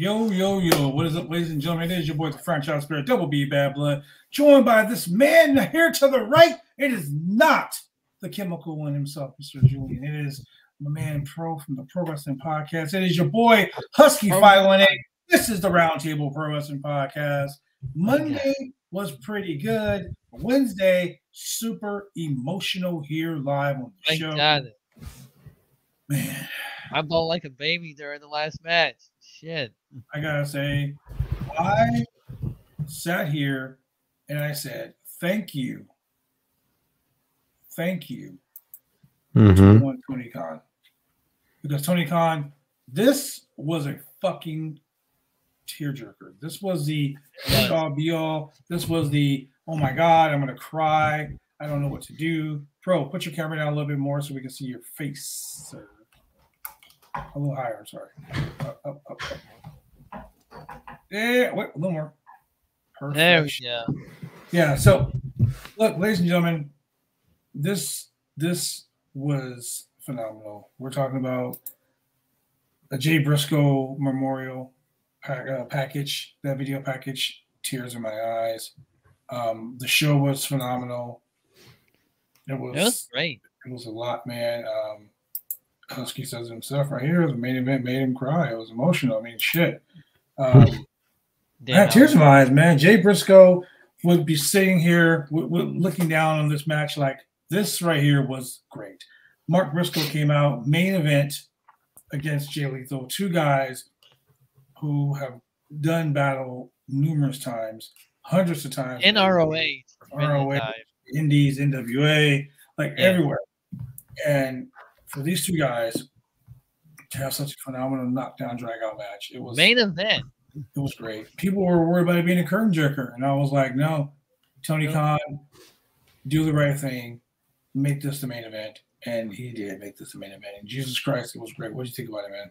Yo, what is up, ladies and gentlemen? It is your boy, the franchise spirit, Double B Bad Blood, joined by this man here to the right. It is not the chemical one himself, Mr. Julian. It is my man Pro from the Pro Wrestling Podcast. It is your boy, Husky 518. This is the Roundtable Pro Wrestling Podcast. Monday was pretty good. Wednesday, super emotional here live on the show. Got it. Man. I bawled like a baby during the last match. Shit. I gotta say, I sat here and I said, thank you to Tony Khan. Because Tony Khan, this was a fucking tearjerker. This was the all be all. This was the, oh my God, I'm gonna cry. I don't know what to do. Pro, put your camera down a little bit more so we can see your face, sir. A little higher, sorry. Up. Yeah, wait, a little more. Perfect. There we go. Yeah, so look, ladies and gentlemen, this was phenomenal. We're talking about a Jay Briscoe memorial package, that video package, tears in my eyes. The show was phenomenal. It was great. It was a lot, man. Husky says himself right here, the main event made him cry. It was emotional. I mean, shit. I had tears in my eyes, man. Jay Briscoe would be sitting here looking down on this match like this right here was great. Mark Briscoe came out, main event against Jay Lethal, two guys who have done battle numerous times, hundreds of times. In ROH, Indies, NWA, everywhere. And for these two guys to have such a phenomenal knockdown drag-out match, it was main event. It was great. People were worried about it being a curtain jerker, and I was like, no, Tony Khan, do the right thing, make this the main event, and he did make this the main event. And Jesus Christ, it was great. What did you think about it, man?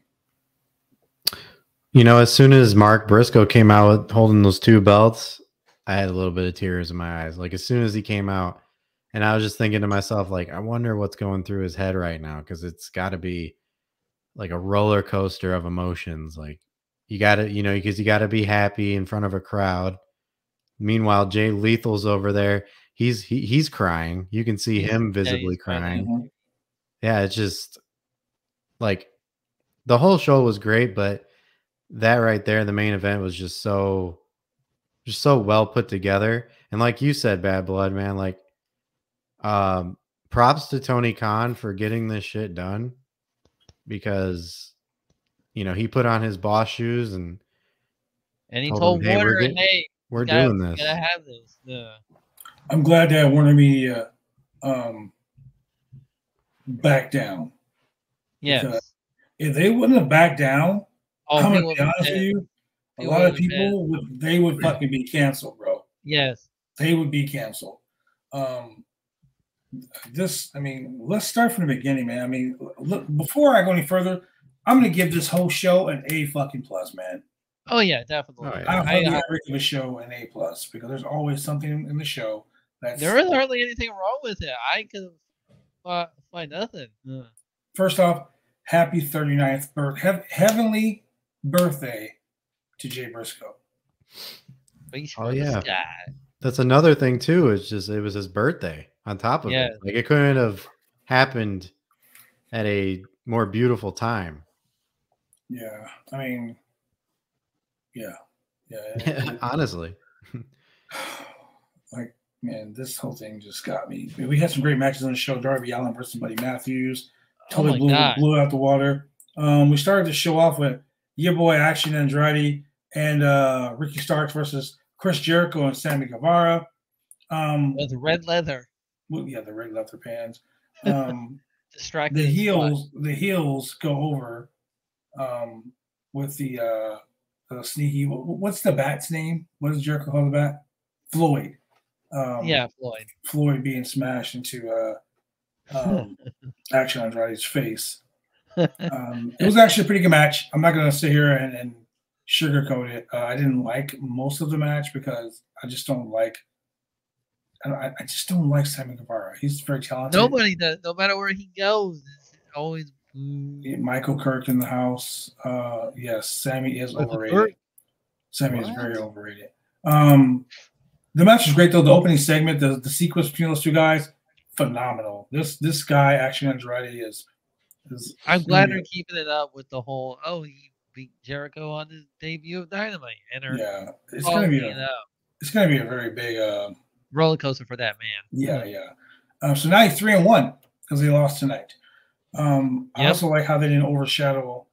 You know, as soon as Mark Briscoe came out holding those two belts, I had a little bit of tears in my eyes. Like, as soon as he came out, and I was just thinking to myself, like, I wonder what's going through his head right now, because it's got to be like a roller coaster of emotions. Like, you got to, because you got to be happy in front of a crowd. Meanwhile, Jay Lethal's over there. He's crying. You can see him visibly crying. Yeah, it's just like the whole show was great, but that right there, the main event was just so well put together. And like you said, Bad Blood, man, like, props to Tony Khan for getting this shit done, because he put on his boss shoes and he told Warner, hey, we're doing this. Gotta have this. Yeah. I'm glad that Warner Media backed down. Yes. If they wouldn't have backed down, I'm gonna be honest with you, a lot of people would fucking be canceled, bro. Yes. They would be canceled. I mean, let's start from the beginning, man. I mean, look, before I go any further, I'm going to give this whole show an A fucking plus, man. Oh yeah, definitely. Oh, yeah. I hardly ever give a show an A plus because there's always something in the show that's. There is hardly anything wrong with it. I could find nothing. First off, happy 39th heavenly birthday to Jay Briscoe. Oh yeah, that's another thing too. It's just it was his birthday on top of it. Like it couldn't have happened at a more beautiful time. Yeah, I mean, yeah. Honestly, like, man, this whole thing just got me. I mean, we had some great matches on the show. Darby Allin versus Buddy Matthews totally blew out the water. We started the show off with your boy Action Andrade and Ricky Starks versus Chris Jericho and Sammy Guevara. With red leather. Well, yeah, the red leather pants. Distracting. The heels go over with the sneaky. What's the bat's name? What does Jericho call the bat? Floyd. Floyd. Floyd being smashed into Action Andrade's face. It was actually a pretty good match. I'm not going to sit here and sugarcoat it. I didn't like most of the match because I just don't like. I just don't like Sammy Guevara. He's very talented. Nobody does. No matter where he goes, it's always Michael Kirk in the house. Yes, Sammy is overrated. Sammy is very overrated. The match was great though. The opening segment, the sequence between those two guys, phenomenal. This guy, Action Andrade, is I'm glad they're keeping it up with the whole. Oh, he beat Jericho on his debut of Dynamite, and it's gonna be a very big roller coaster for that man. Yeah. So now he's 3-1 because he lost tonight. I also like how they didn't overshadow.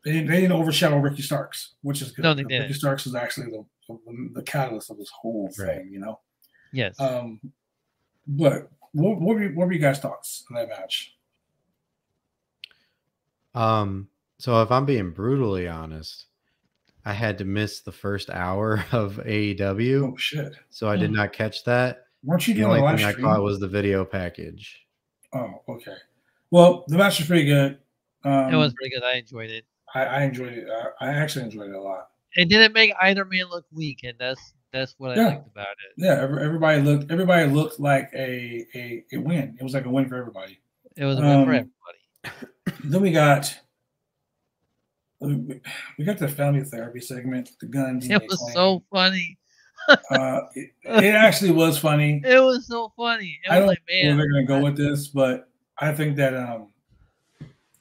They didn't overshadow Ricky Starks, which is good. No, they didn't. Ricky Starks is actually the catalyst of this whole thing, you know. Yes. But what were you guys' thoughts on that match? So if I'm being brutally honest, I had to miss the first hour of AEW. Oh shit! So I did not catch that. Weren't you doing the only thing I caught was the video package? Oh, okay. Well, the match was pretty good. It was pretty good. I enjoyed it. I enjoyed it. I actually enjoyed it a lot. It didn't make either man look weak, and that's what I liked about it. Yeah, everybody looked like a win. It was like a win for everybody. It was a win for everybody. Then we got the family therapy segment. The guns. It was so funny. It actually was funny. It was so funny. I don't know where they're gonna go with this, but I think that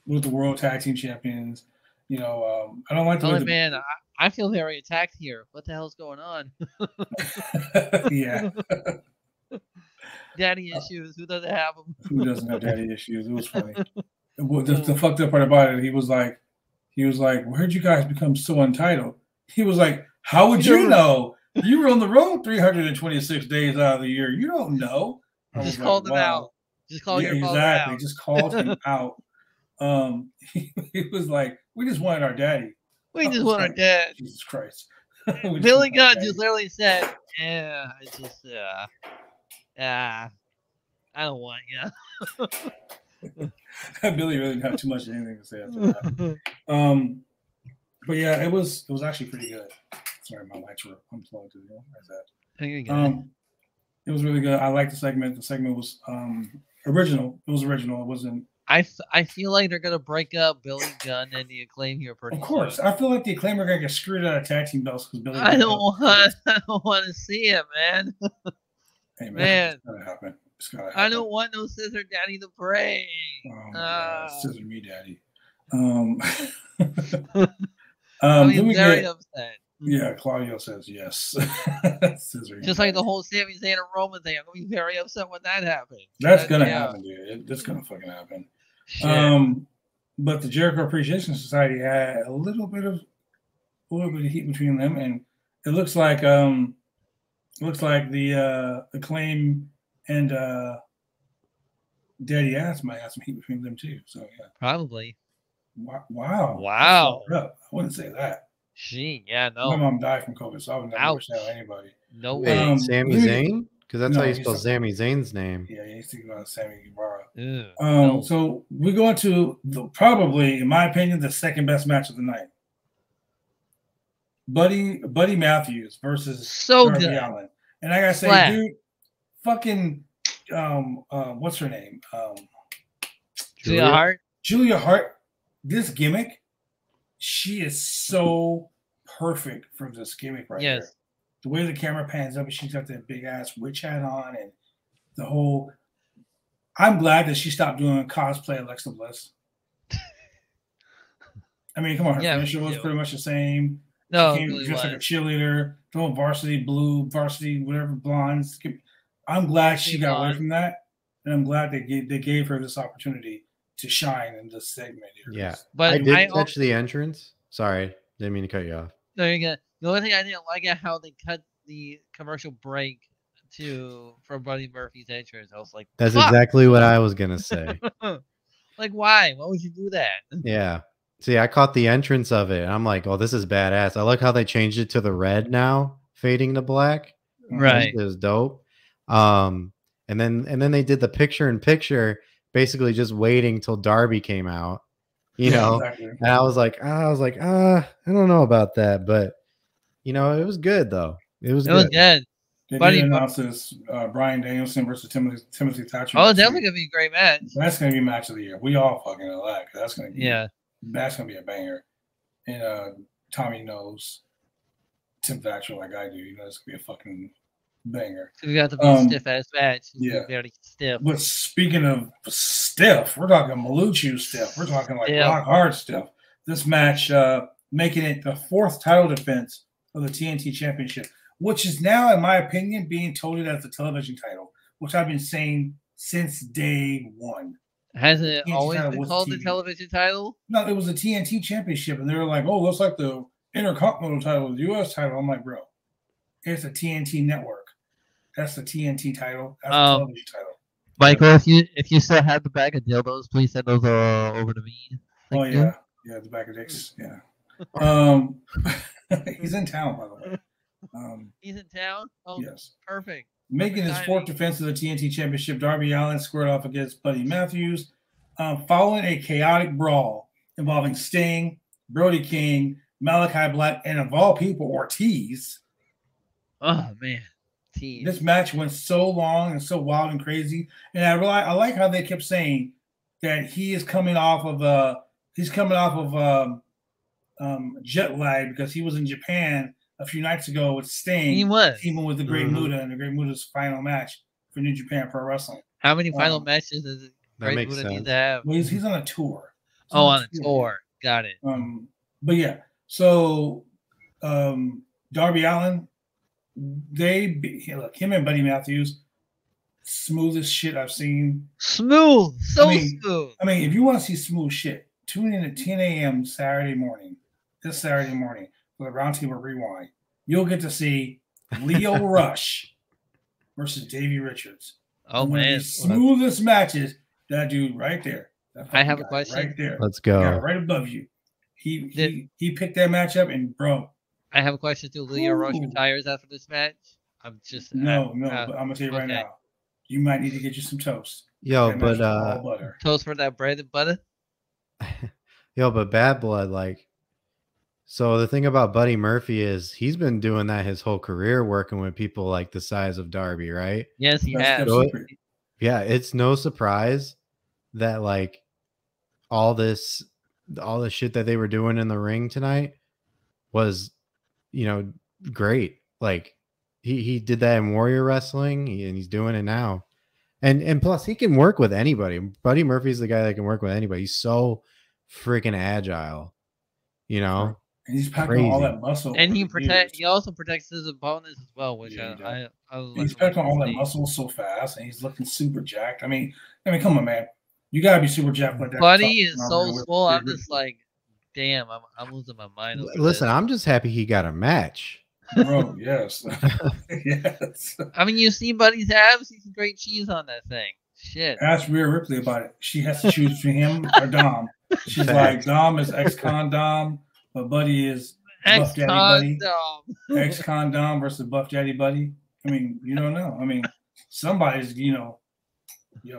with the World Tag Team Champions, you know, I don't like the I feel very attacked here. What the hell's going on? Yeah. Daddy issues. Who doesn't have them? Who doesn't have daddy issues? It was funny. The fucked up part about it, he was like, where'd you guys become so entitled? He was like, how would you know? You were on the road 326 days out of the year. You don't know. Just called him out. Just called your father out. Just called him out. He was like, we just wanted our daddy. We just want our dad. Jesus Christ. Billy Gunn just literally said, I don't want you. Billy really didn't have too much anything to say after that. But yeah, it was actually pretty good. Sorry, my lights were unplugged. It was really good. I liked the segment. The segment was original. It was original. It wasn't. I feel like they're gonna break up Billy Gunn and the Acclaim here pretty soon. Of course, I feel like the Acclaim are gonna get screwed out of tag team belts because Billy. I don't want to see it, man. Hey man, it's gotta happen. I don't want no Scissor Daddy to pray. Oh my God, Scissor me, Daddy. I'm very upset. Yeah, Claudio says yes. Just like the whole Sami Zayn and Roman thing, I'm gonna be very upset when that happens. That's gonna happen, dude. It's gonna fucking happen. Shit. But the Jericho Appreciation Society had a little bit of heat between them, and it looks like the Acclaim and Daddy Ass might have some heat between them too. So yeah, probably. Wow. I wouldn't say that. No. My mom died from COVID, so I would never tell anybody. No way. Sami Zayn? Because that's how you spell Sami Zayn's name. Yeah, he's thinking about Sammy Guevara. No. So we go into probably, in my opinion, the second best match of the night. Buddy Matthews versus Darby Allin. And I gotta say, dude, fucking what's her name? Julia Hart. This gimmick, she is so perfect for this gimmick right here. The way the camera pans up and she's got that big ass witch hat on and the whole. I'm glad that she stopped doing cosplay Alexa Bliss. I mean, come on, her finisher was pretty much the same. No, she came really just like a cheerleader, throwing varsity blue, varsity whatever blondes. I'm glad she got away from that, and I'm glad they gave her this opportunity to shine in this segment here. Yeah, but I did catch the entrance. Sorry, didn't mean to cut you off. No, you're good. The only thing I didn't like is how they cut the commercial break for Buddy Murphy's entrance. I was like, that's exactly what I was gonna say. Like, why? Why would you do that? Yeah. See, I caught the entrance of it. And I'm like, oh, this is badass. I like how they changed it to the red now, fading to black. Right. It was dope. And then they did the picture-in-picture, basically just waiting till Darby came out. You know, exactly. And I was like, I don't know about that, but it was good though. It was good. They did announce this Bryan Danielson versus Timothy Thatcher. Oh, that's gonna be a great match. That's gonna be match of the year. We all fucking know that. That's gonna be that's gonna be a banger. And Tommy knows Tim Thatcher like I do. It's gonna be a fucking banger. So we got to be a stiff ass match. Very stiff. But speaking of stiff, we're talking Maluchu stiff. We're talking like rock hard stiff. This match making it the fourth title defense of the TNT Championship, which is now, in my opinion, being touted as the television title, which I've been saying since day one. Hasn't it always been called the television title? No, it was the TNT Championship, and they were like, "Oh, looks like the Intercontinental title, the U.S. title." I'm like, bro, it's a TNT network. That's the TNT title. That's the television title. Michael, if you still have the bag of dildos, please send those over to me. Thank you. Yeah, the bag of dicks. Yeah. He's in town, by the way. He's in town? Oh, yes. Perfect. Making his fourth defense of the TNT Championship, Darby Allin squared off against Buddy Matthews, following a chaotic brawl involving Sting, Brody King, Malachi Black, and of all people, Ortiz. Oh, man. Tease. This match went so long and so wild and crazy. And I like how they kept saying that he is coming off of jet lag because he was in Japan a few nights ago with Sting. He was teaming with the Great Muta in the Great Muta's final match for New Japan Pro Wrestling. How many final matches does Great Muta need to have? Well, he's on a tour. On a tour. Got it. But yeah, so Darby Allin, him and Buddy Matthews, smoothest shit I've seen. Smooth, smooth. I mean, if you want to see smooth shit, tune in at 10 a.m. this Saturday morning for the Roundtable Rewind. You'll get to see Leo Rush versus Davey Richards. Oh, man. The smoothest matches, that dude right there. I have a question. Right there. Let's go. Right above you. He picked that matchup, and bro. I have a question too. Leo Rush retires after this match. I'm just but I'm gonna tell you right now. You might need to get you some toast. Yo, but toast for that bread and butter. Yo, but Bad Blood, like, so the thing about Buddy Murphy is he's been doing that his whole career, working with people like the size of Darby, right? Yes, he has. So it's no surprise that like all the shit that they were doing in the ring tonight was, great. Like he did that in Warrior Wrestling, and he's doing it now. And plus he can work with anybody. Buddy Murphy's the guy that can work with anybody. He's so freaking agile, And he's packing all that muscle. And he also protects his opponents as well, which I he's packing all that muscle so fast, and he's looking super jacked. I mean, come on, man. You gotta be super jacked like that. Buddy is so swole. I'm just like, damn, I'm losing my mind. Listen, I'm just happy he got a match. Bro, yes. Yes. I mean, you see Buddy's abs, he's great cheese on that thing. Shit. Ask Rhea Ripley about it. She has to choose between him or Dom. She's like, Dom is ex-con Dom, but Buddy is Buff Daddy Buddy. Ex-con Dom versus Buff Daddy Buddy. I mean, you don't know. I mean, somebody's,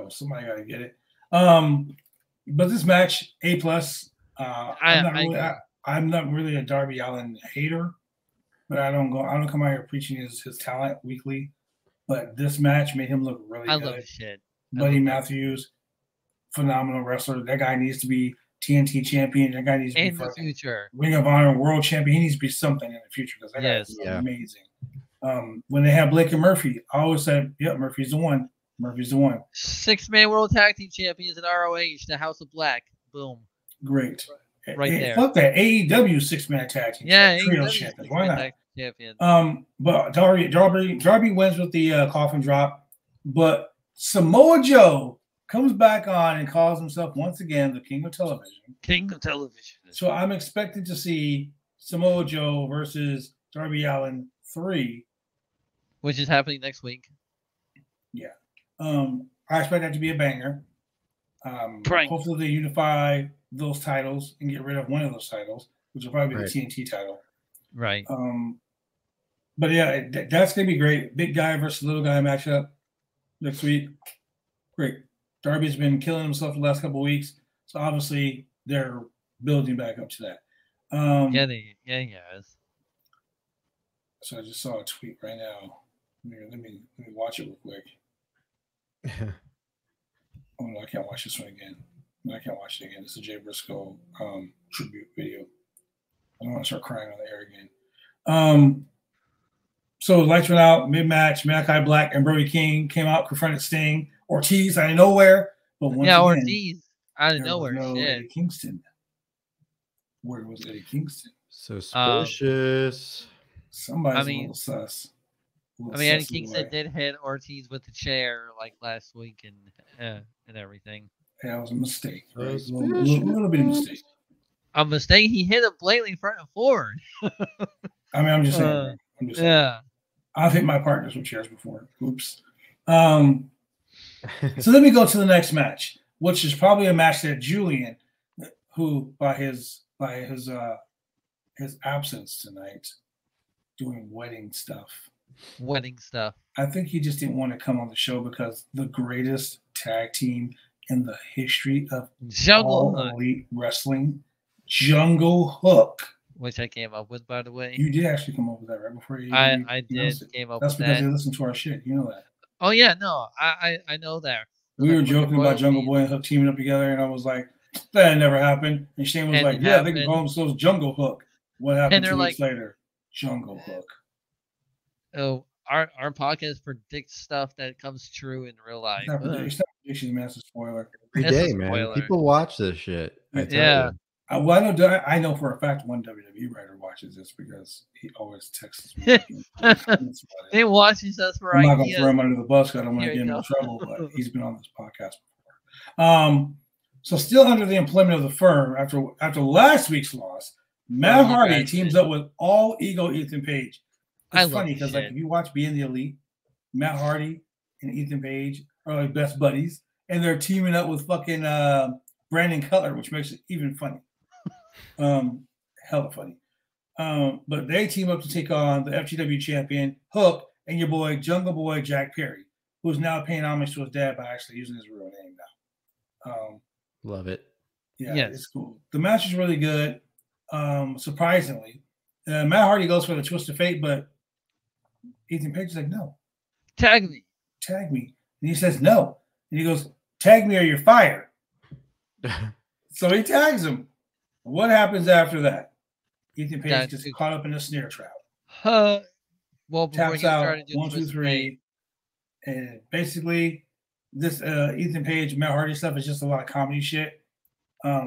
somebody got to get it. But this match, A+. I'm not really a Darby Allin hater, but I don't come out here preaching his talent weekly. But this match made him look really good. I love shit. Buddy Matthews, phenomenal wrestler. That guy needs to be TNT champion. That guy needs to be in the future Ring of Honor world champion. He needs to be something in the future because that guy is amazing. When they had Blake and Murphy, I always said, "Yep, Murphy's the one. Murphy's the one." 6-man world tag team champions in ROH, the House of Black. Boom. Great. Right there. Fuck that AEW 6-man tag team. Yeah, trio champions. Why not? Champion. But Darby wins with the coffin drop, but Samoa Joe comes back on and calls himself once again the King of Television. King of Television. So I'm expected to see Samoa Joe versus Darby Allin 3, which is happening next week. Yeah. I expect that to be a banger. Hopefully they unify those titles and get rid of one of those titles, which will probably be the TNT title. Right. But yeah, that's gonna be great. Big guy versus little guy matchup next week. Great. Darby's been killing himself the last couple of weeks, so obviously they're building back up to that. He has. So I just saw a tweet right now. Let me watch it real quick. Oh no, I can't watch this one again. No, I can't watch it again. It's a Jay Briscoe tribute video. I don't want to start crying on the air again. So lights went out mid-match. Malachi Black and Brody King came out, confronted Sting. Ortiz out of nowhere, but once again, Ortiz out of nowhere. No Eddie Kingston. Where was Eddie Kingston? Suspicious. Somebody's a little sus. Eddie Kingston did hit Ortiz with the chair like last week and everything. Yeah, it was a mistake. Right? A little bit of a mistake. A mistake. He hit him blatantly front and forward. I'm just saying. Yeah. I've hit my partners with chairs before. Oops. So let me go to the next match, which is probably a match that Julian, who by his absence tonight, doing wedding stuff. I think he just didn't want to come on the show because the greatest tag team in the history of elite wrestling, Jungle Hook. Which I came up with, by the way. You did actually come up with that right before you. I did came up with that. That's because you listen to our shit. You know that. Oh yeah, no, I know that. We were joking about Jungle Boy and Hook teaming up together, and I was like, that never happened. And Shane was like, yeah, they can call themselves Jungle Hook. What happened 2 weeks later? Jungle Hook. Oh, our podcast predicts stuff that comes true in real life. It's not prediction, man. It's a spoiler. Every day, man. People watch this shit. Yeah. I know for a fact one WWE writer watches this because he always texts me. He watches us for I'm not going to throw him under the bus because I don't want to get him in trouble, but he's been on this podcast before. So still under the employment of the firm after last week's loss, Matt Hardy teams up with All Ego Ethan Page. It's funny because if you watch Being the Elite, Matt Hardy and Ethan Page are like best buddies, and they're teaming up with fucking Brandon Cutler, which makes it even funny. Hella funny. But they team up to take on the FTW champion Hook and your boy Jungle Boy Jack Perry, who's now paying homage to his dad by actually using his real name now. Love it. Yeah, it's cool. The match is really good. Surprisingly, Matt Hardy goes for the twist of fate, but Ethan Page is like, no. Tag me. And he says no. And he goes, tag me or you're fired. So he tags him. What happens after that? Ethan Page gets caught up in a snare trap. Well, taps out 1, 2, 3. And basically, this Ethan Page, Matt Hardy stuff is just a lot of comedy shit.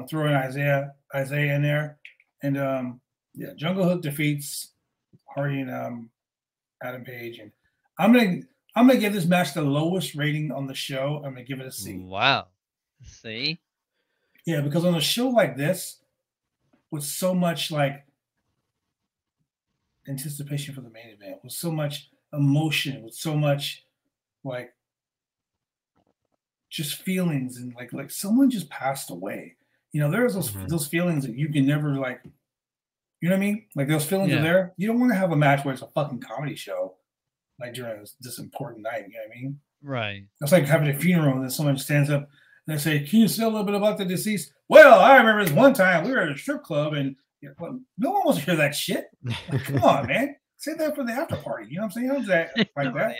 Throwing Isaiah in there. And Jungle Hook defeats Hardy and Adam Page. And I'm gonna give this match the lowest rating on the show. I'm gonna give it a C. Wow. C? Yeah, because on a show like this, with so much like anticipation for the main event, with so much emotion, with so much like just feelings, and like someone just passed away. You know, there's those feelings that you can never like. You know what I mean? Like those feelings are there. You don't want to have a match where it's a fucking comedy show, like during this important night. You know what I mean? Right. That's like having a funeral and then someone stands up and they say, "Can you say a little bit about the deceased?" Well, I remember this one time we were at a strip club and well, no one wants to hear that shit. Like, come on, man. Say that for the after party. You know what I'm saying? How's that like that?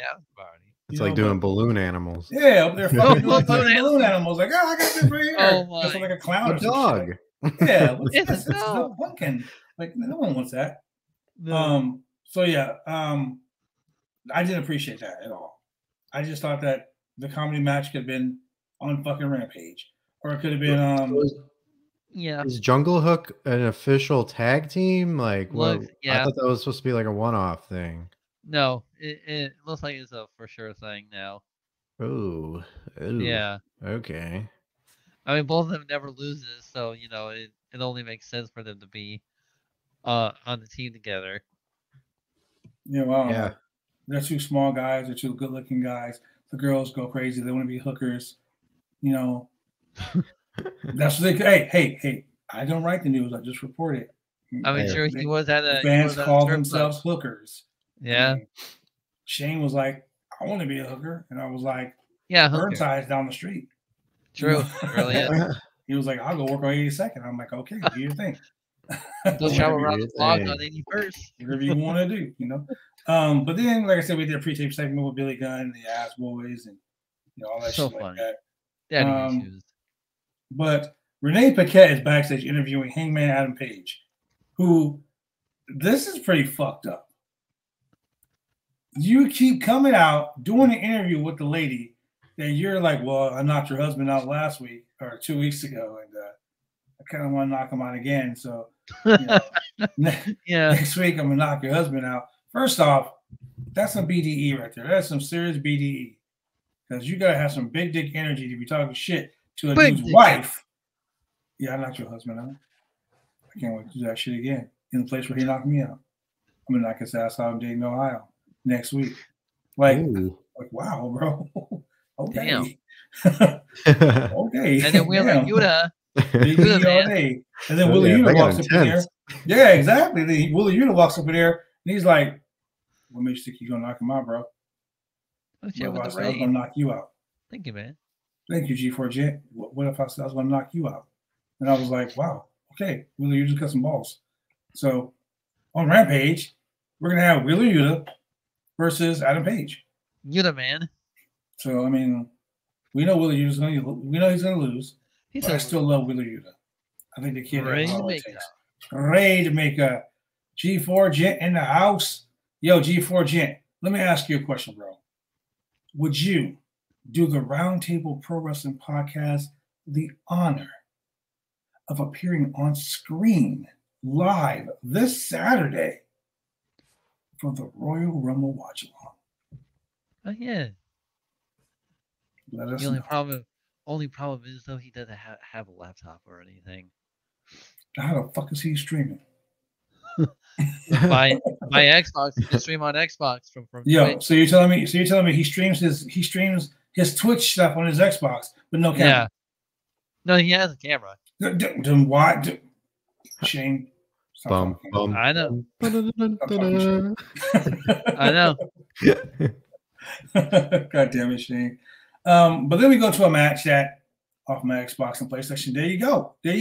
It's like doing balloon animals. Yeah, up there fucking doing balloon animals. Like, oh, I got this right here. Oh my. It's like a clown or dog. Yeah, what's It's this? a It's a dog. pumpkin. Like, no one wants that. No. So yeah, I didn't appreciate that at all. I just thought that the comedy match could have been on fucking Rampage, or it could have been Yeah. Is Jungle Hook an official tag team? Like, Look, what? yeah. I thought that was supposed to be like a one-off thing. No, it looks like it's a for sure thing now. Ooh. Yeah. Okay. I mean, both of them never loses, so you know it only makes sense for them to be on the team together. you know, Yeah. they're two small guys, they're two good-looking guys. The girls go crazy. They want to be hookers. You know, that's what they. Hey! I don't write the news. I just report it. I mean, sure, he was at a fans call strip themselves club. hookers. Yeah. And Shane was like, "I want to be a hooker," and I was like, Yeah, hooker. "Burnside's down the street." True. Really is. He was like, "I'll go work on 82nd." I'm like, "Okay, do your thing." Go travel around the Good block thing. on 81st. Whatever you want to do, you know. But then, like I said, we did a pre-tape segment with Billy Gunn, the Ass Boys, and all that So shit funny. like that. Daddy issues. But Renee Paquette is backstage interviewing Hangman Adam Page, who this is pretty fucked up. You keep coming out doing an interview with the lady that you're like, well, I knocked your husband out last week or 2 weeks ago, and I kind of want to knock him out again. So Yeah. next week I'm gonna knock your husband out. First off, that's some BDE right there. That's some serious BDE. Because you gotta have some big dick energy to be talking shit to a dude's wife. Yeah, I knocked your husband out. I can't wait to do that shit again in the place where he knocked me out. I'm gonna knock his ass out in Dayton, Ohio next week. Like wow, bro. Okay. Okay. And then Wheeler Yuta. BDE all day. And then Willie Yuta walks up in there. Yeah, exactly. Then Willie Yuta walks up in there and he's like, what makes you think you're gonna knock him out, bro? Let's share with I the said I was rain. gonna knock you out. Thank you, man. Thank you, G4 Jet. What if I said I was gonna knock you out? And I was like, wow, okay, Wheeler Yuta cut some balls. So on Rampage, we're gonna have Wheeler Yuta versus Adam Page. Yuta, man. So I mean, we know Wheeler Yuta's he's gonna lose. But I still love Wheeler Yuta. I think the kid has all it takes. Ready to make a G4 Gent in the house. Yo, G4 Gent, let me ask you a question, bro. Would you do the Roundtable Pro Wrestling Podcast the honor of appearing on screen live this Saturday for the Royal Rumble Watch Along? Oh yeah. Let us The know. only problem is though he doesn't have a laptop or anything. How the fuck is he streaming? By Xbox, you can stream on Xbox from Yo, Twitch. so you're telling me he streams his Twitch stuff on his Xbox, but no camera. Yeah. No, he has a camera. Then why? Shane. Bum, bum. I know. I I know. God damn it, Shane. But then we go to a match that off my Xbox and PlayStation. There you go. Yeah.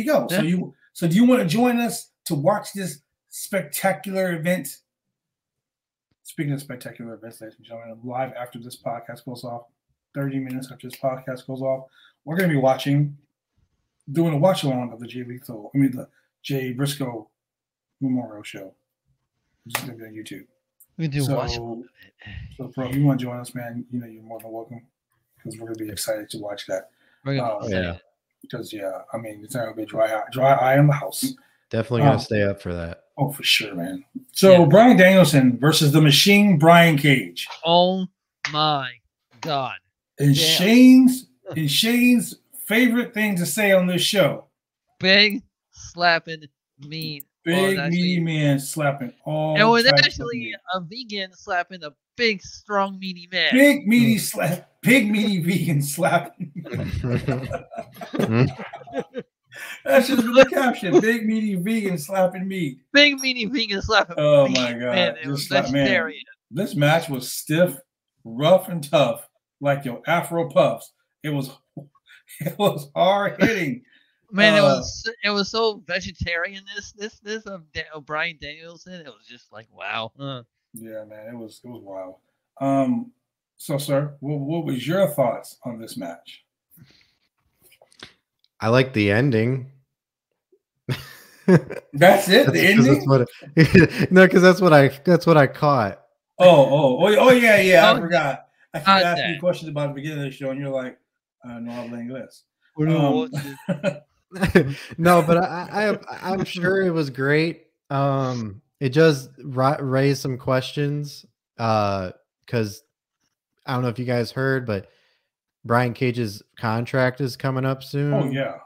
So do you want to join us to watch this spectacular event? Speaking of spectacular events, ladies and gentlemen, live after this podcast goes off, 30 minutes after this podcast goes off, we're going to be doing a watch along of the Jay Briscoe Memorial Show. It's going to be on YouTube. We do watch. So, bro, if you want to join us, man, you're more than welcome because we're going to be excited to watch that. We're gonna be excited. Because I mean, it's not going to be dry eye in the house. Definitely gonna stay up for that. Oh, for sure, man. So Bryan Danielson versus the Machine Brian Cage. Oh my God. And Shane's favorite thing to say on this show. Big slapping meat. Big meaty man slapping all. And it was types of actually meat. a vegan slapping a big, strong, meaty man. Big meaty vegan slapping. That's just the caption. Big meaty vegan slapping meat. Big meaty vegan slapping. Oh meat, my God! Man, it was Just man, vegetarian. this match was stiff, rough, and tough. like your Afro Puffs. It was hard hitting. Man, it was so vegetarian. This Bryan Danielson. It was just like wow. Yeah, man, it was wild. So, sir, what was your thoughts on this match? I like the ending. That's it. The ending. No, because that's what I caught. Oh yeah. I forgot. I keep asking you questions about the beginning of the show, and you're like, "No hablo inglés." No, but I'm sure it was great. It just raised some questions because I don't know if you guys heard, but Brian Cage's contract is coming up soon. Oh yeah.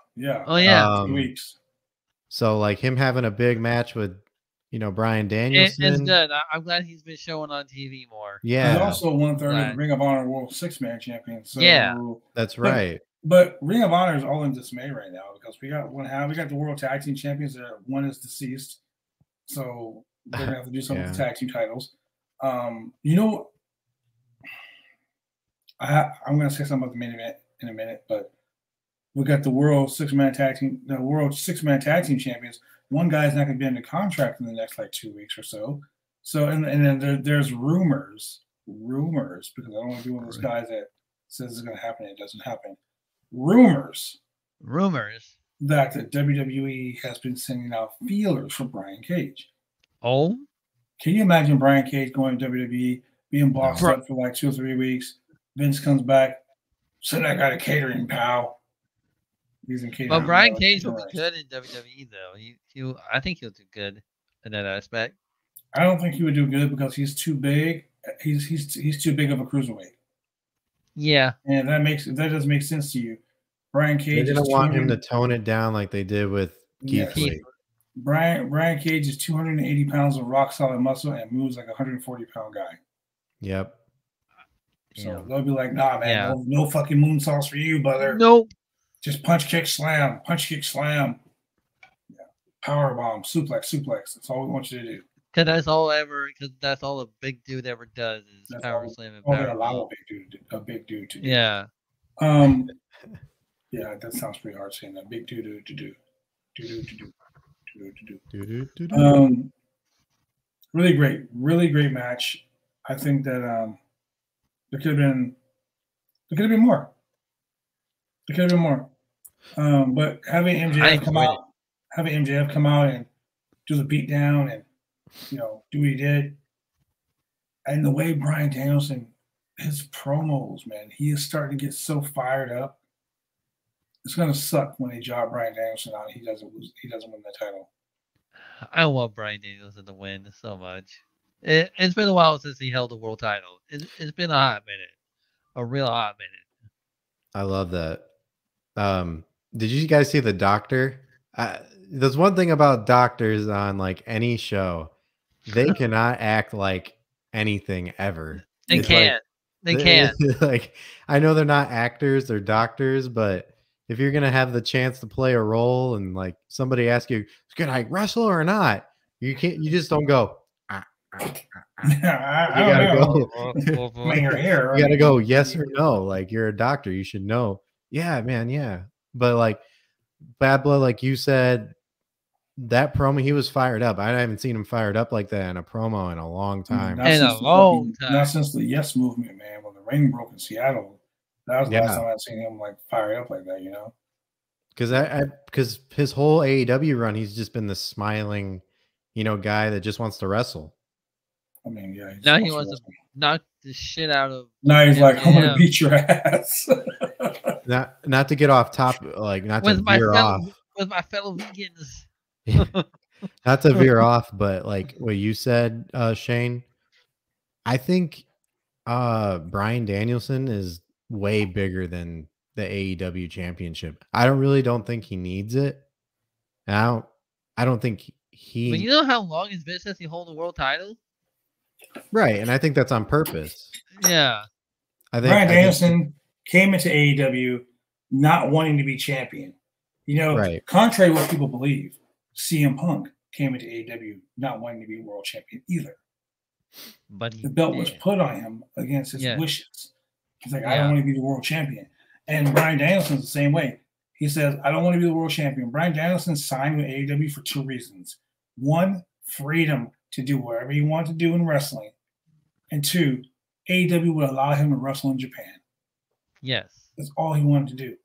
2 weeks. So like him having a big match with Bryan Danielson. It's good. I'm glad he's been showing on TV more. Yeah. He's also 1/3 of the Ring of Honor World 6-Man champion. So yeah, that's right. But Ring of Honor is all in dismay right now because we got the World Tag Team Champions. One is deceased, so they're gonna have to do something with the tag team titles. I'm gonna say something about the main event in a minute, but we got the World 6-Man Tag Team Champions. One guy's not gonna be under contract in the next 2 weeks or so. So and then there's rumors because I don't want to be one of those guys that says it's gonna happen and it doesn't happen. Rumors that the WWE has been sending out feelers for Brian Cage. Oh, can you imagine Brian Cage going to WWE, being boxed up for 2 or 3 weeks? Vince comes back, send that guy to catering, pal. He's in catering. But Brian Cage will be good in WWE though. I think he'll do good in that aspect. I don't think he would do good because he's too big. He's too big of a cruiserweight. Yeah, and that doesn't make sense to you. Brian Cage. They didn't want him to tone it down like they did with Keith Lee. Brian Cage is 280 pounds of rock solid muscle and moves like a 140-pound guy. Yep. So they'll be like, "Nah, man, no fucking moonsaults for you, brother. Nope. Just punch, kick, slam. Yeah. Power bomb, suplex. That's all we want you to do." Because that's all a big dude ever does is power slam and power allow a big dude to do. Yeah. Yeah, that sounds pretty hard saying that. Big dude to do. Really great match. I think that there could have been more. But having MJF come out and do the beatdown and do what he did, and the way Bryan Danielson, his promos, man, he is starting to get so fired up. It's gonna suck when they job Bryan Danielson out. He doesn't win the title. I want Bryan Danielson to win so much. It's been a while since he held the world title. It's been a hot minute, a real hot minute. I love that. Did you guys see the doctor? There's one thing about doctors on any show. They cannot act like anything ever. They can't. They can't. I know they're not actors, they're doctors, but if you're gonna have the chance to play a role and somebody asks you, "Can I wrestle or not?" You just don't go. You gotta go yes or no. You're a doctor, you should know. Yeah, man, yeah. But Bad Blood, like you said, that promo, he was fired up. I haven't seen him fired up like that in a promo in a long time. Not since the Yes Movement, man. When the ring broke in Seattle, that was the last time I'd seen him fired up like that. Because his whole AEW run, he's just been the smiling, guy that just wants to wrestle. I mean, yeah. Now he wants to knock the shit out of. Now he's like, "I'm gonna beat your ass." not to get off top, not to veer off. With my fellow vegans. Not to veer off, but what you said, Shane, I think Bryan Danielson is way bigger than the AEW championship. I don't think he needs it. And I don't think he. But you know how long it's been since he held the world title? Right, and I think that's on purpose. Yeah. Bryan Danielson came into AEW not wanting to be champion. Contrary to what people believe, CM Punk came into AEW not wanting to be world champion either. But the belt was put on him against his wishes. He's like, I don't want to be the world champion. And Bryan Danielson's the same way. He says, I don't want to be the world champion. Bryan Danielson signed with AEW for 2 reasons. 1, freedom to do whatever he wanted to do in wrestling. And 2, AEW would allow him to wrestle in Japan. Yes. That's all he wanted to do.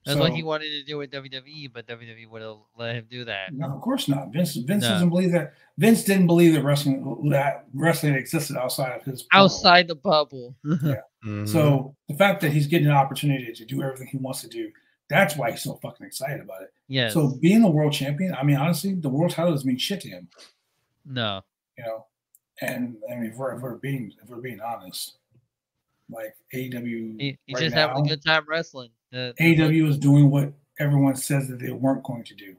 That's what he wanted to do with WWE, but WWE would have let him do that. No, of course not. Vince doesn't believe that. Vince didn't believe that wrestling existed outside of his bubble. Outside the bubble. Yeah. Mm-hmm. So the fact that he's getting an opportunity to do everything he wants to do, that's why he's so fucking excited about it. Yeah. So being the world champion, I mean, honestly, the world title doesn't mean shit to him. No. You know, and I mean, if we're being honest, like AEW, he's just having a good time wrestling. AEW is doing what everyone says that they weren't going to do.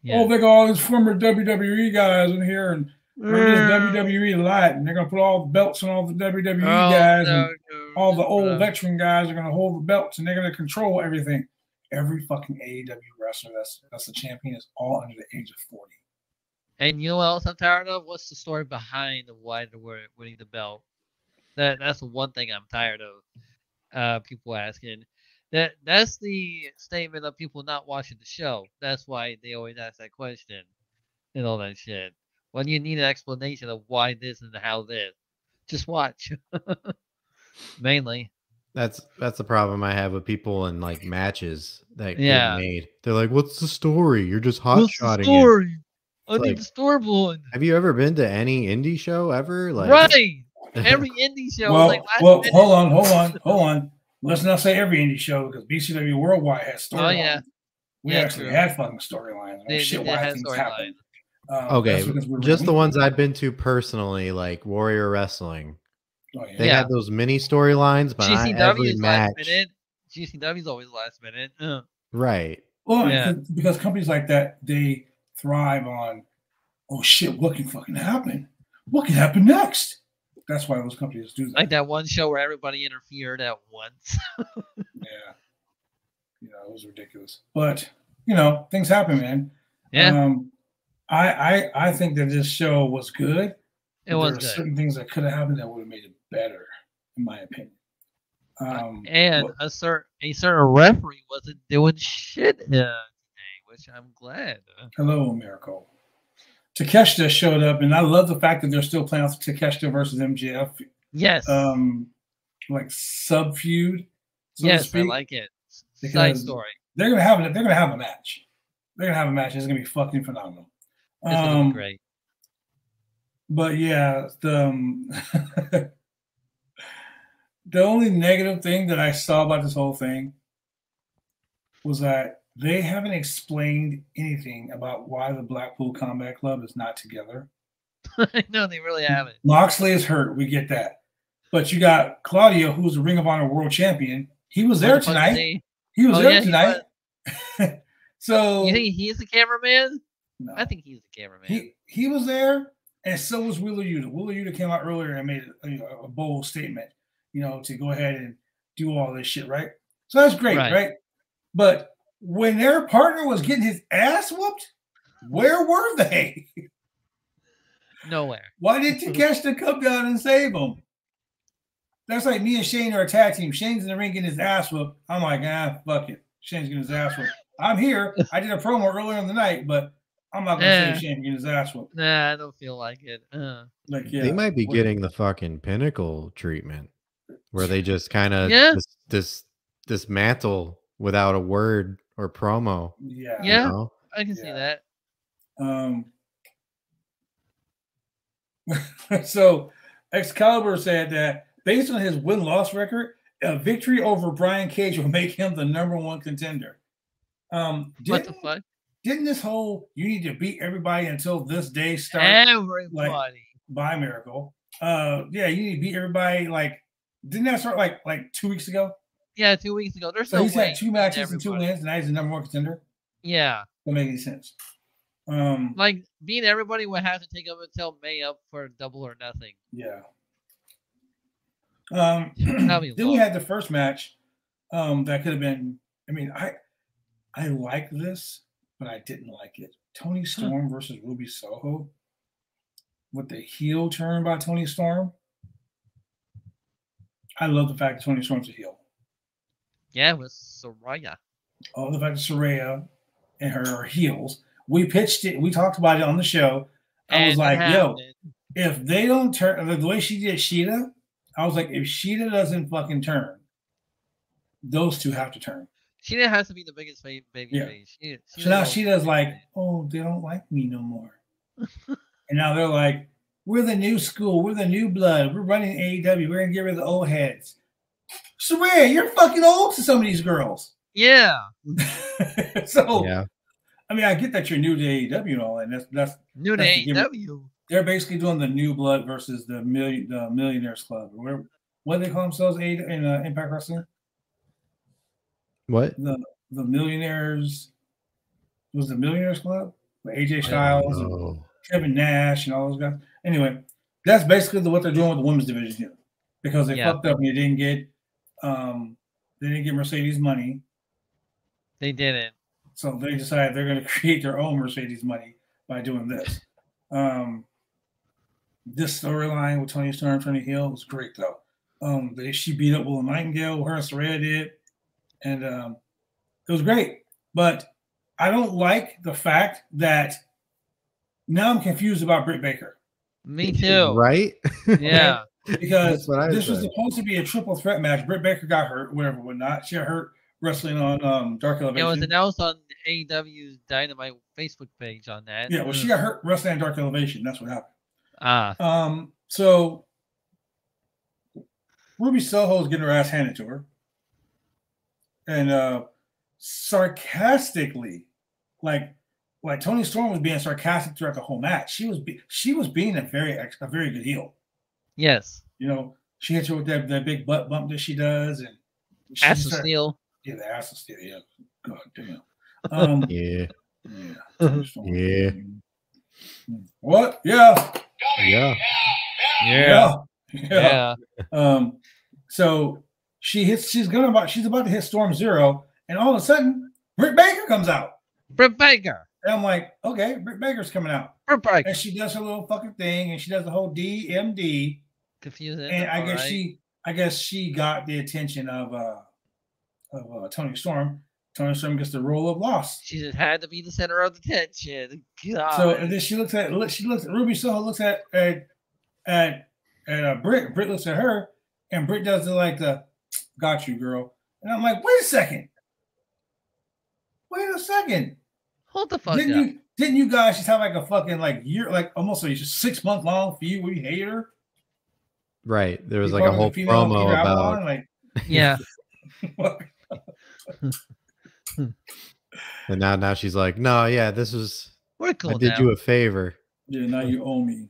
Yeah. Oh, they got all these former WWE guys in here, and WWE light, and they're gonna put all the belts on all the WWE guys, and all the old veteran guys are gonna hold the belts, and they're gonna control everything. Every fucking AEW wrestler that's a champion is all under the age of 40. And you know what else I'm tired of? What's the story behind why they're winning the belt? That's the one thing I'm tired of. People asking. That's the statement of people not watching the show. That's why they always ask that question and all that shit. When you need an explanation of why this and how this, just watch. Mainly. That's the problem I have with people in like matches that get made. They're like, "What's the story? You're just hot-shotting it." I need the storyboard. Have you ever been to any indie show ever? Like, right. Every indie show. Well, hold on. Let's not say every indie show because BCW Worldwide has storylines. Oh yeah, we actually had fucking storylines. Shit, why things happen. Okay, just the ones I've been to personally, like Warrior Wrestling. Oh, yeah. They had those mini storylines, but not every match. GCW's always last minute. Right. Well, because companies like that, they thrive on, oh shit, what can fucking happen? What can happen next? That's why those companies do that. Like that one show where everybody interfered at once. Yeah. You know, it was ridiculous. But, you know, things happen, man. Yeah. I think that this show was good. It was good. There are certain things that could have happened that would have made it better, in my opinion. And a certain referee wasn't doing shit today, which I'm glad. Hello, Miracle. Takeshita showed up, and I love the fact that they're still playing off Takeshita versus MJF. Yes. Like sub feud. Yes, I like it. Side story. They're gonna have a match. They're gonna have a match. It's gonna be fucking phenomenal. It's gonna be great. But yeah, the only negative thing that I saw about this whole thing was that they haven't explained anything about why the Blackpool Combat Club is not together. No, they really haven't. Moxley is hurt. We get that. But you got Claudio, who's a Ring of Honor World Champion. He was there tonight. He was there tonight. So you think he's the cameraman? No. I think he's the cameraman. He was there, and so was Wheeler Yuta. Wheeler Yuta came out earlier and made a bold statement, you know, to go ahead and do all this shit, right? So that's great, right? But when their partner was getting his ass whooped, where were they? Nowhere. Why did Takeshita come down and save him? That's like me and Shane are a tag team. Shane's in the ring getting his ass whooped. I'm like, fuck it. Shane's getting his ass whooped. I'm here. I did a promo earlier in the night, but I'm not going to say Shane getting his ass whooped. Nah, I don't feel like it. They might be getting the fucking Pinnacle treatment where they just kind of dismantle without a word or promo. Yeah. Yeah, you know? I can see that. So Excalibur said that based on his win-loss record, a victory over Brian Cage will make him the #1 contender. What the fuck? Didn't this whole you need to beat everybody until this day start? Everybody. By Miracle. Yeah, you need to beat everybody. Like, didn't that start like 2 weeks ago? Yeah, 2 weeks ago. There's so he's had 2 matches and 2 wins, and now he's the #1 contender. Yeah. Doesn't make any sense. Like being everybody would have to take up until May up for Double or Nothing. Yeah. Then we had the first match. That could have been. I mean, I like this, but I didn't like it. Toni Storm versus Ruby Soho with the heel turn by Toni Storm. I love the fact that Toni Storm's a heel. Yeah, with Saraya. I love the fact that Saraya and her are heels. We pitched it. We talked about it on the show. I was like, yo, if they don't turn the way she did Sheeta, I was like, if Sheeta doesn't fucking turn, those two have to turn. Sheeta has to be the biggest baby face. So now Sheeta's like, oh, they don't like me no more. And now they're like, we're the new school. We're the new blood. We're running AEW. We're going to get rid of the old heads. Saraya, you're fucking old to some of these girls. Yeah. So, yeah. I mean, I get that you're new to AEW and all that. And that's new to AEW. They're basically doing the new blood versus the Millionaires Club. What do they call themselves in Impact Wrestling? What? The Millionaires. Was the Millionaires Club? With AJ Styles and Kevin Nash and all those guys. Anyway, that's basically what they're doing with the women's division here. Because they fucked up and they didn't get Mercedes money. They didn't. So they decided they're going to create their own Mercedes money by doing this. This storyline with Toni Storm, Tony Hill was great though. She beat up Willow Nightingale, her and Saraya did, and it was great. But I don't like the fact that now I'm confused about Britt Baker. Me too. Right? Yeah. Because this was supposed to be a triple threat match. Britt Baker got hurt, whatever, whatnot. She got hurt wrestling on Dark Elevation. It was announced on AEW's Dynamite Facebook page on that. Yeah, well, she got hurt wrestling on Dark Elevation. That's what happened. So Ruby Soho's getting her ass handed to her. And sarcastically, like Toni Storm was being sarcastic throughout the whole match. She was being a very good heel. Yes. You know, she hits her with that big butt bump that she does, and ass of steel. Yeah, the ass of steel. Yeah. God damn. Yeah. Yeah. What? Yeah. Yeah. Yeah. Yeah. So she's about to hit Storm Zero, and all of a sudden, Britt Baker comes out. Britt Baker. And I'm like, okay, Britt Baker's coming out. Britt Baker. And she does her little fucking thing, and she does the whole DMD. Confusing. And I guess she got the attention of Toni Storm. Toni Storm gets the role of loss. She just had to be the center of attention. God. So and then she looks at Ruby Soho looks at Britt. Britt looks at her, and Britt does the got you, girl. And I'm like, wait a second. Hold the fuck up. Didn't you guys just have a fucking year, almost 6 month long feud where you hated her? Right. There was a whole promo about yeah. And now she's like, no, yeah, this was we're cool. I did you a favor. Yeah, now you owe me.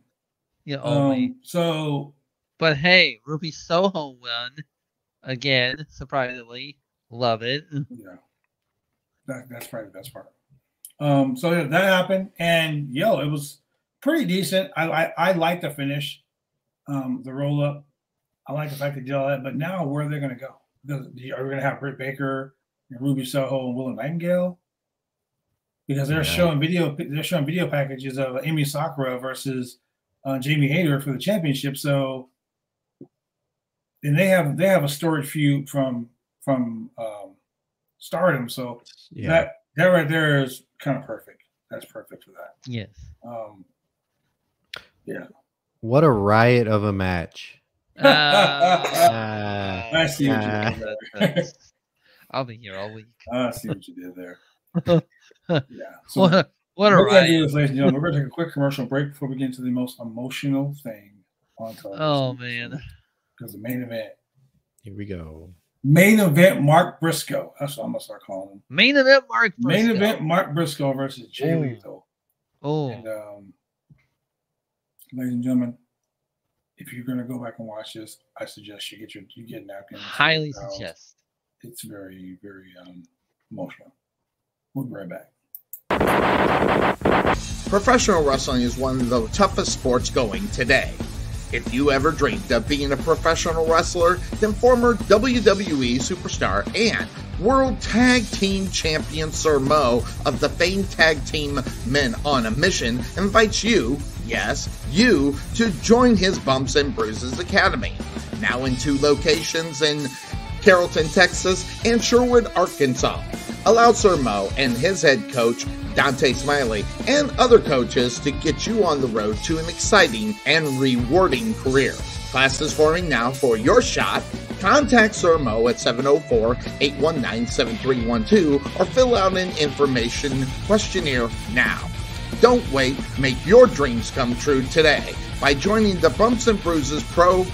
You owe me. So but hey, Ruby Soho won again, surprisingly. Love it. Yeah. That's probably the best part. So yeah, that happened, and it was pretty decent. I like the finish, the roll up. I like the fact they did all that, but now where are they going to go? Are we going to have Britt Baker and Ruby Soho and Willow Nightingale? Because they're showing video packages of Amy Sakura versus Jamie Hayter for the championship. So, and they have a storied feud from Stardom. So that right there is kind of perfect. That's perfect for that. Yes. Yeah. What a riot of a match. I see what you did there. I'll be here all week. I see what you did there. Yeah. So what a riot. Ladies and gentlemen, we're going to take a quick commercial break before we get into the most emotional thing on television. Oh, man. Because the main event. Here we go. Main event Mark Briscoe. That's what I'm going to start calling him. Main event Mark Briscoe. Main event Mark Briscoe versus Jay Lethal. Oh. And, ladies and gentlemen, if you're going to go back and watch this, I suggest you get napkins. Highly suggest. It's very, very emotional. We'll be right back. Professional wrestling is one of the toughest sports going today. If you ever dreamed of being a professional wrestler, then former WWE superstar and World Tag Team Champion Sir Mo of the famed tag team Men on a Mission invites you, yes, you, to join his Bumps and Bruises Academy. now in 2 locations in Carrollton, Texas, and Sherwood, Arkansas, allowed Sir Mo and his head coach, Dante Smiley, and other coaches to get you on the road to an exciting and rewarding career. Classes forming now for your shot. Contact Sir Mo at 704-819-7312 or fill out an information questionnaire now. Don't wait. Make your dreams come true today by joining the Bumps and Bruises Pro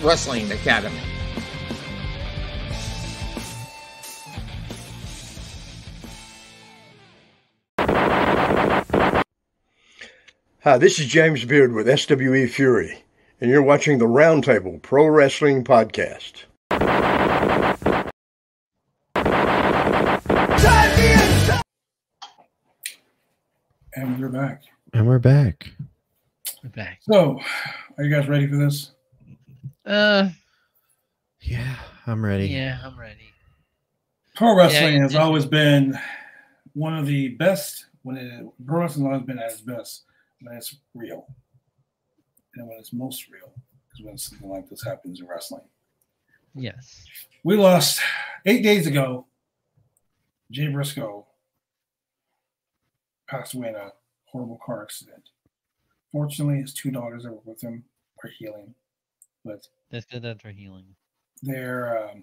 Wrestling Academy. Hi, this is James Beard with SWE Fury, and you're watching the Roundtable Pro Wrestling Podcast. And we're back. And we're back. We're back. So, are you guys ready for this? Yeah, I'm ready. Yeah, I'm ready. Pro wrestling has always been one of the best. Pro wrestling has always been at its best when it's real, and when it's most real is when something like this happens in wrestling. Yes. We lost 8 days ago. Jay Briscoe passed away in a horrible car accident. Fortunately, his 2 daughters that were with him are healing, but That's good that they're healing. They're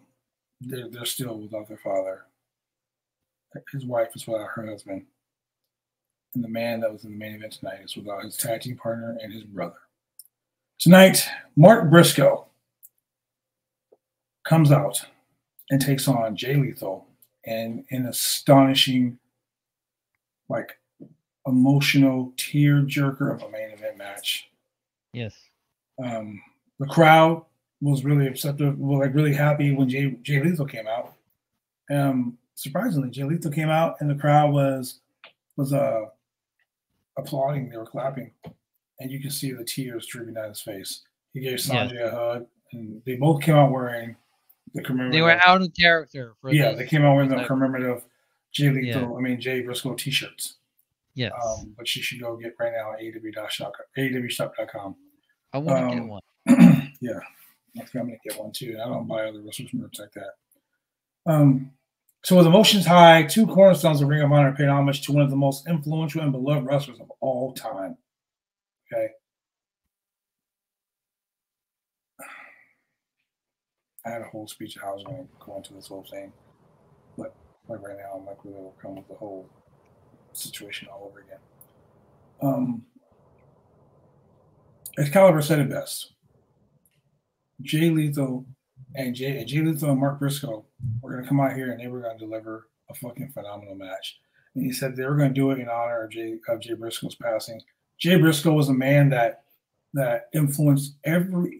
still without their father. His wife is without her husband, and the man that was in the main event tonight is without his tag team partner and his brother. Tonight, Mark Briscoe comes out and takes on Jay Lethal in an astonishing, emotional tear-jerker of a main event match. Yes. The crowd was really receptive, really happy when Jay Lethal came out. Surprisingly, Jay Lethal came out and the crowd was applauding. They were clapping, and you could see the tears dripping down his face. He gave Sanjay a hug, and they both came out wearing the commemorative. They were out of character. They came out wearing the commemorative Jay Briscoe T-shirts. Yes. Which you should go get right now at AEWshop.com. I want to get one. Yeah, I think I'm going to get one too. I don't buy other wrestlers merch like that. So with emotions high, 2 cornerstones of Ring of Honor paid homage to one of the most influential and beloved wrestlers of all time. Okay. I had a whole speech of how I was going to go into this whole thing, but right now I'm really overcome with the whole situation all over again. Excalibur said it best. Jay Lethal and Mark Briscoe were going to come out here and they were going to deliver a fucking phenomenal match. And he said they were going to do it in honor of Jay Briscoe's passing. Jay Briscoe was a man that influenced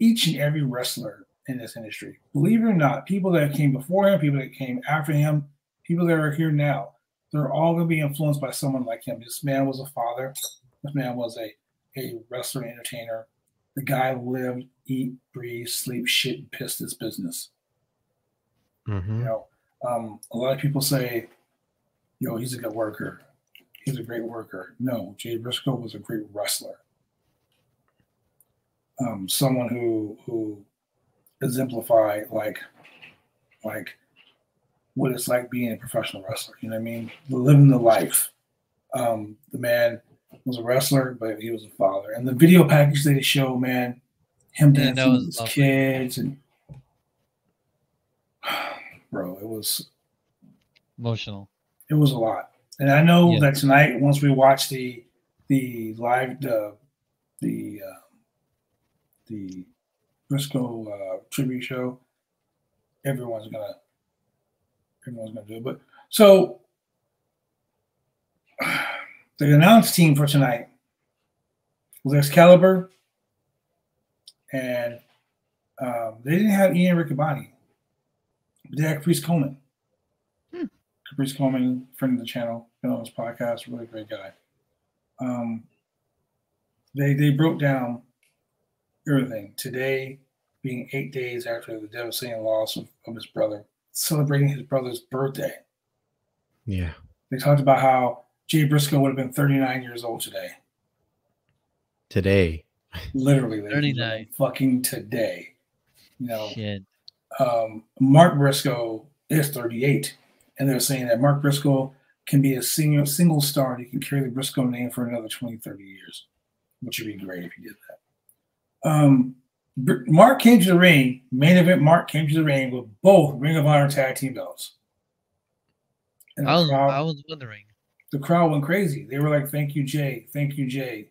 each and every wrestler in this industry. Believe it or not, people that came before him, people that came after him, people that are here now, they're all going to be influenced by someone like him. This man was a father. This man was a wrestler, entertainer. The guy lived, eat, breathe, sleep, shit, and pissed his business. Mm-hmm. A lot of people say, he's a good worker. He's a great worker. No, Jay Briscoe was a great wrestler. Someone who exemplified like what it's like being a professional wrestler. You know what I mean? Living the life. The man was a wrestler, but he was a father. And the video package that he showed, man, him dancing with his kids and bro, it was emotional. It was a lot. And I know that tonight, once we watch the live the Briscoe tribute show, everyone's gonna do it. But so the announced team for tonight was Excalibur, and they didn't have Ian Riccaboni, but they had Caprice Coleman. Caprice Coleman, friend of the channel, been on his podcast, really great guy. They broke down everything. Today being 8 days after the devastating loss of his brother, celebrating his brother's birthday. Yeah. They talked about how Jay Briscoe would have been 39 years old today. Today. Literally. 39. Fucking today. You know, Shit. Mark Briscoe is 38, and they're saying that Mark Briscoe can be a single star. He can carry the Briscoe name for another 20, 30 years, which would be great if he did that. Mark came to the ring, main event. Mark came to the ring with both Ring of Honor tag team belts. And I was wondering. The crowd went crazy. They were like, "Thank you, Jay. Thank you, Jay."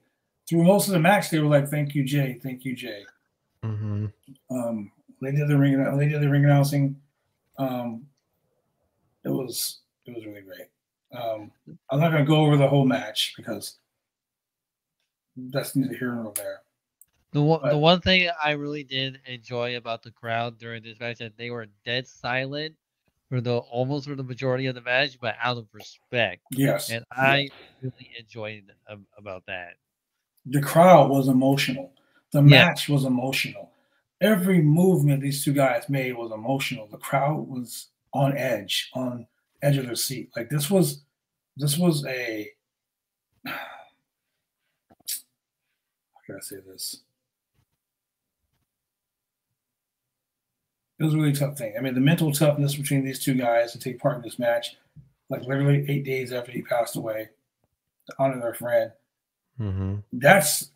Through most of the match, they were like, "Thank you, Jay. Thank you, Jay." Mm-hmm. They did the ring announcing. It was really great. I'm not going to go over the whole match because that's neither here nor there. The one thing I really did enjoy about the crowd during this match that they were dead silent for almost the majority of the match, but out of respect. Yes, and I really enjoyed about that. The crowd was emotional. The match was emotional. Every movement these two guys made was emotional. The crowd was on edge of their seat. Like this was a, how can I say this? It was a really tough thing. I mean, the mental toughness between these two guys to take part in this match, like literally 8 days after he passed away, to honor their friend. Mm-hmm. That's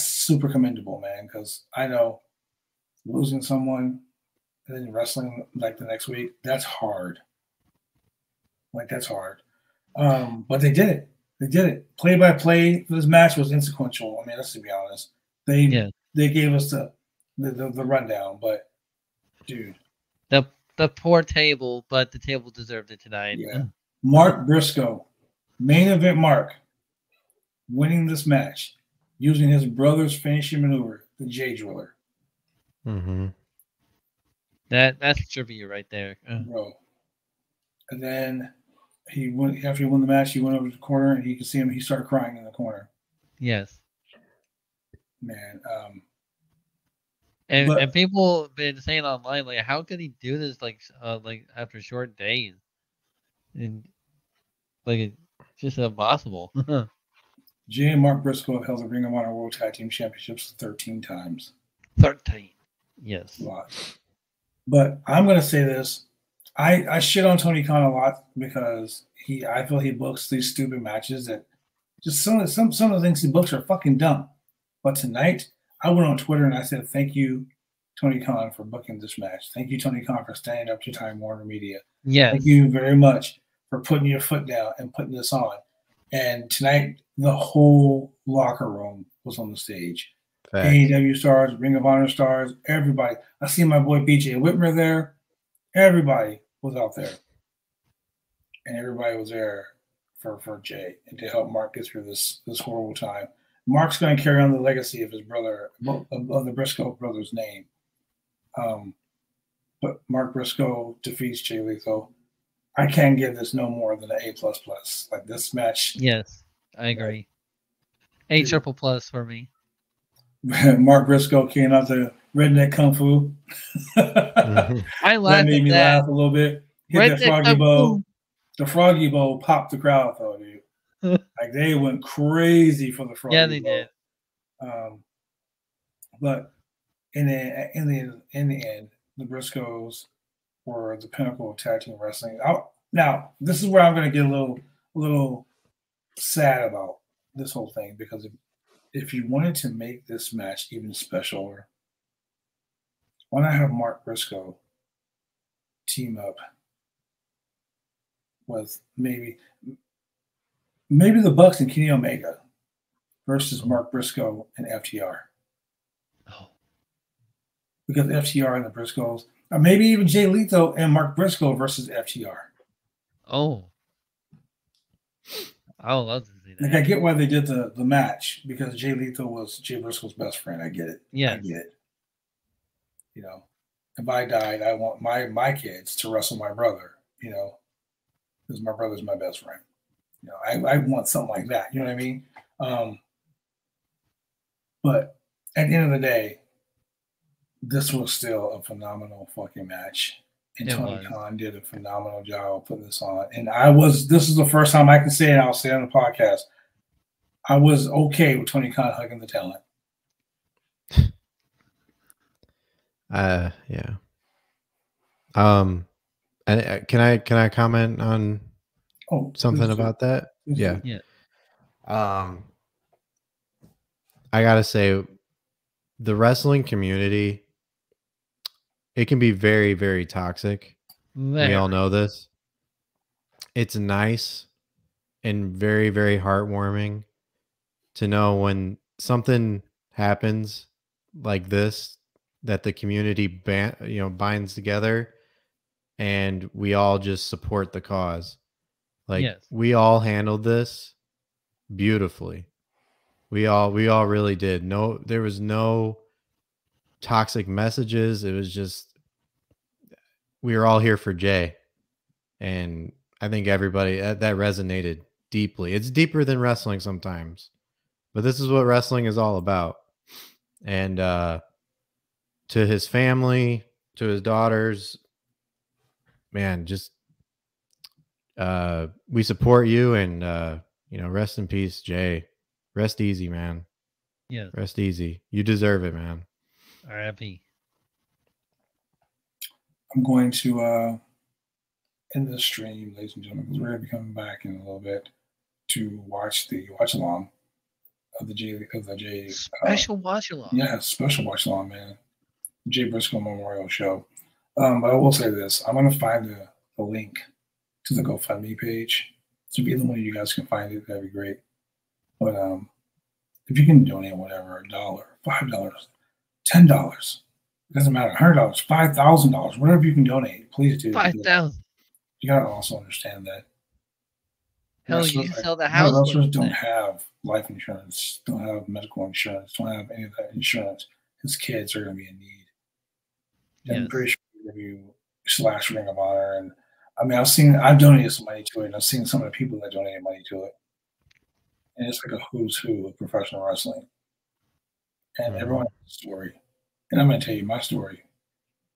super commendable, man. Because I know losing someone and then wrestling like the next week, that's hard. Like that's hard. But they did it. They did it. Play by play for this match was insequential. I mean, let's be honest. They gave us the rundown, but dude, the poor table, but the table deserved it tonight. Yeah. Mark Briscoe, main event Mark, winning this match using his brother's finishing maneuver, the J Driller. Mm-hmm. That's trivia right there, bro. And then after he won the match, he went over to the corner and he could see him. He started crying in the corner. Yes, man. And people have been saying online, like, how could he do this, like after short days? And like, it's just impossible. Jay and Mark Briscoe have held the Ring of Honor World Tag Team Championships 13 times. 13. Yes. A lot. But I'm going to say this. I shit on Tony Khan a lot because I feel he books these stupid matches that just some of the things he books are fucking dumb. But tonight, I went on Twitter and I said, thank you, Tony Khan, for booking this match. Thank you, Tony Khan, for standing up to Time Warner Media. Yes. Thank you very much for putting your foot down and putting this on. And tonight, the whole locker room was on the stage. Thanks. AEW stars, Ring of Honor stars, everybody. I see my boy BJ Whitmer there. Everybody was out there. And everybody was there for Jay and to help Mark get through this horrible time. Mark's going to carry on the legacy of his brother, of the Briscoe brothers' name. But Mark Briscoe defeats Jay Lethal. I can't give this no more than an A++. Like this match. Yes, I agree. A triple plus for me. Mark Briscoe came out to redneck kung fu. I laughed. That made me laugh a little bit. Hit that froggy bow. The froggy bow popped the crowd, though, dude. Like they went crazy for the froggy bow. Yeah, they did. But in the end, the Briscoes were the pinnacle of tag team wrestling. Now, this is where I'm going to get a little sad about this whole thing, because if you wanted to make this match even specialer, why not have Mark Briscoe team up with maybe the Bucks and Kenny Omega versus Mark Briscoe and FTR? Oh. Because FTR and the Briscoes, or maybe even Jay Lethal and Mark Briscoe versus FTR. Oh. I would love to see that. Like, I get why they did the match, because Jay Lethal was Jay Briscoe's best friend. I get it. Yeah. I get it. You know, if I died, I want my kids to wrestle my brother, you know, because my brother's my best friend. You know, I want something like that. You know what I mean? But at the end of the day, this was still a phenomenal fucking match. And Tony Khan did a phenomenal job putting this on. And this is the first time I can say it, I'll say it on the podcast, I was okay with Tony Khan hugging the talent. Yeah. And can I comment on something about that? Yeah. Yeah. I gotta say, the wrestling community, it can be very, very toxic. We all know this. It's nice and very, very heartwarming to know when something happens like this, that the community binds together and we all just support the cause. Like, we all handled this beautifully. We all really did. There was no toxic messages. It was just, we were all here for Jay. And I think everybody that resonated deeply. It's deeper than wrestling sometimes, but this is what wrestling is all about. And to his family, to his daughters, man, just we support you, and rest in peace, Jay. Rest easy, man. Yeah. Rest easy. You deserve it, man. R.I.P. I'm going to end the stream, ladies and gentlemen, because we're going to be coming back in a little bit to watch the watch along of the Jay special watch along. Yeah, special watch along, man. Jay Briscoe Memorial Show. But I will say this: I'm going to find the link to the GoFundMe page. So if either one of you guys can find it, that'd be great. But if you can donate whatever, $1, $5, $10, it doesn't matter, $100, $5,000, whatever you can donate, please do. $5,000. You gotta also understand that. Hell, you can sell the house. Wrestlers don't have life insurance, don't have medical insurance, don't have any of that insurance. His kids are gonna be in need. Yes. I'm pretty sure you / Ring of Honor, and I mean, I've donated some money to it, and I've seen some of the people that donated money to it. And it's like a who's who of professional wrestling. And everyone has a story. And I'm going to tell you my story.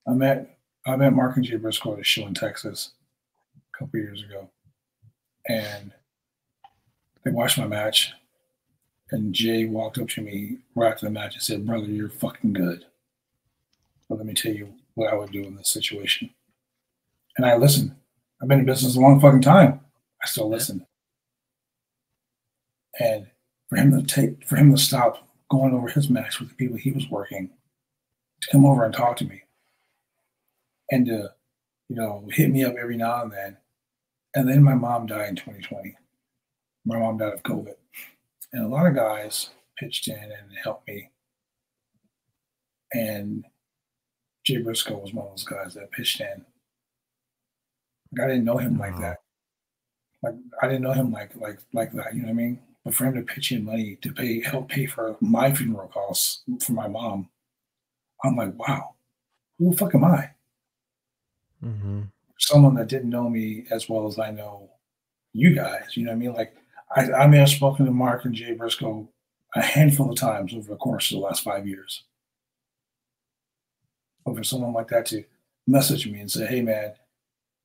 I met Mark and Jay Briscoe at a show in Texas a couple of years ago. And they watched my match. And Jay walked up to me right after the match and said, "Brother, you're fucking good. But let me tell you what I would do in this situation." And I listened. I've been in business a long fucking time. I still listen. And for him to stop going over his match with the people he was working, to come over and talk to me, and to, hit me up every now and then. And then my mom died in 2020. My mom died of COVID. And a lot of guys pitched in and helped me. And Jay Briscoe was one of those guys that pitched in. Like, I didn't know him like that. Like, I didn't know him like that, you know what I mean? But for him to pitch in money to help pay for my funeral costs for my mom, I'm like, wow, who the fuck am I? Mm-hmm. Someone that didn't know me as well as I know you guys, you know what I mean? Like, I may have spoken to Mark and Jay Briscoe a handful of times over the course of the last 5 years. But for someone like that to message me and say, "Hey, man,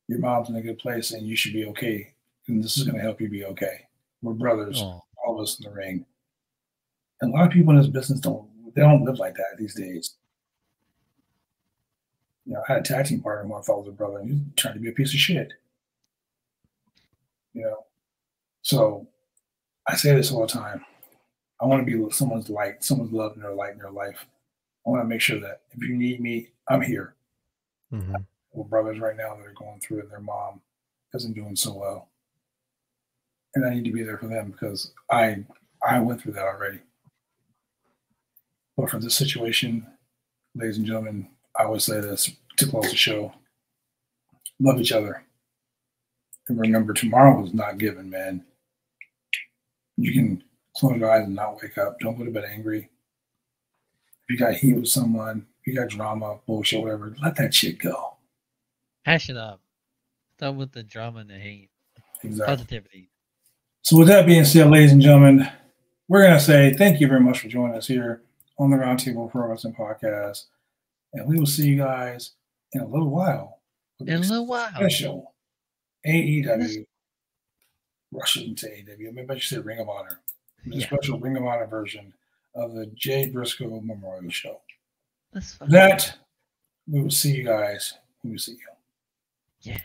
your mom's in a good place and you should be okay, and this is going to help you be okay. We're brothers, all of us in the ring." And a lot of people in this business don't live like that these days. I had a tag team partner who I thought was a brother, and he was trying to be a piece of shit. So I say this all the time. I want to be someone's light, someone's love in their light in their life. I want to make sure that if you need me, I'm here. Mm-hmm. We're brothers right now that are going through it. Their mom isn't doing so well. And I need to be there for them because I went through that already. But for this situation, ladies and gentlemen, I would say this to close the show: love each other. And remember, tomorrow is not given, man. You can close your eyes and not wake up. Don't go to bed angry. If you got heat with someone, if you got drama, bullshit, whatever, let that shit go. Hash it up. Stop with the drama and the hate. Exactly. Positivity. So with that being said, ladies and gentlemen, we're going to say thank you very much for joining us here on the Roundtable Pro Wrestling Podcast. And we will see you guys in a little while. Special AEW. Rushing to AEW. Maybe I should say Ring of Honor. The special Ring of Honor version of the Jay Briscoe Memorial Show. That's fine. That, We will see you guys. We will see you. Yeah.